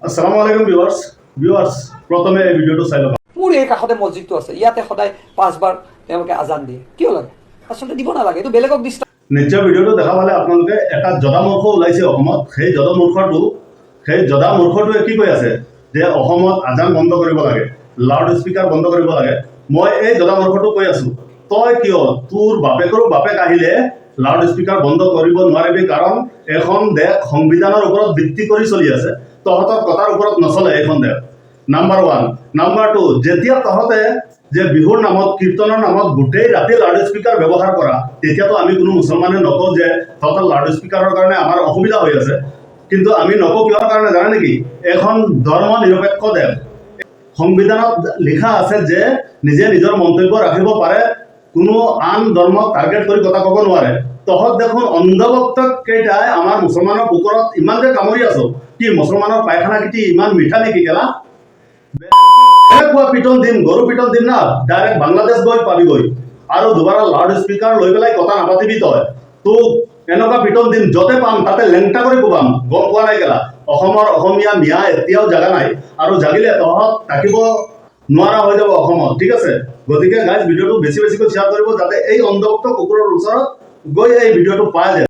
আসসালামু আলাইকুম ভিউয়াৰ্স প্ৰথমে এই ভিডিঅ'টো চাই লওক। মোৰ এই কাষতে মছজিদটো আছে, ইয়াতে সদায় 5 বাৰ তেওঁলোকে আজান দিয়ে। কিয় লাগে? আচলতে দিব নালাগে, এইটো বেলেগক ডিষ্টাৰ্ব। নিশ্চয় ভিডিঅ'টো দেখা পালে আপোনালোকে এটা জদামূৰ্খ ওলাইছে অসমত। সেই জদামূৰ্খটোৱে কি কৈ আছে যে অসমত আজান বন্ধ কৰিব লাগে, লাউড স্পীকাৰ বন্ধ কৰিব লাগে। মই এই জদামূৰ্খটো কৈ আছো, তই কিয় তোৰ বাপেকৰো বাপেক আহিলে লাউড স্পীকাৰ বন্ধ কৰিব নোৱাৰিবি, কাৰণ এখন দেশ সংবিধানৰ ওপৰত ভিত্তি কৰি চলি আছে। তহঁতৰ কথাৰ ওপৰত নচলে এইখন দেশ। নাম্বাৰ 1। নাম্বাৰ 2, যেতিয়া তহঁতে যে বিহুৰ নামত কীৰ্তনৰ নামত গোটেই ৰাতি লাউড স্পীকাৰ ব্যৱহাৰ কৰা, তেতিয়াতো আমি কোনো মুছলমানে নকওঁ যে তহঁতৰ লাউড স্পীকাৰৰ কাৰণে আমাৰ অসুবিধা হৈ আছে। কিন্তু আমি নকওঁ কিহৰ কাৰণে জানে নেকি? এখন ধৰ্ম নিৰপেক্ষ দেশ, সংবিধানত লিখা আছে যে নিজে নিজৰ মন্তব্য ৰাখিব পাৰে, কোনো আন ধৰ্মক টাৰ্গেট কৰি কথা ক'ব নোৱাৰে। তহঁত দেখোন অন্ধভক্তক কেইটাই আমাৰ মুছলমানৰ বুকুৰত ইমান যে কামুৰি আছো, কি মুছলমানৰ পায়খানা কিটি ইমান মিঠা নেকি গেলা? পিটন দিম, গৰু পিটন দিম না, ডাইৰেক্ট বাংলাদেশ গৈ পাবিগৈ। আৰু দুবাৰা লাউড স্পীকাৰ লৈ পেলাই কথা নাপাতিবি তই। তোক এনেকুৱা পিটন দিম, য'তে পাম তাতে লেংটা কৰি কোবাম। গম পোৱা নাই গেলা? অসমৰ অসমীয়া মিয়া এতিয়াও জাগা নাই, আৰু জাগিলে তহঁত থাকিব নোৱাৰা হৈ যাব অসমত, ঠিক আছে? গতিকে গাইজ ভিডিঅ'টো বেছিকৈ শ্বেয়াৰ কৰিব, যাতে এই অন্ধভক্ত কুকুৰৰ ওচৰত গৈ এই ভিডিঅ'টো পাই যায়।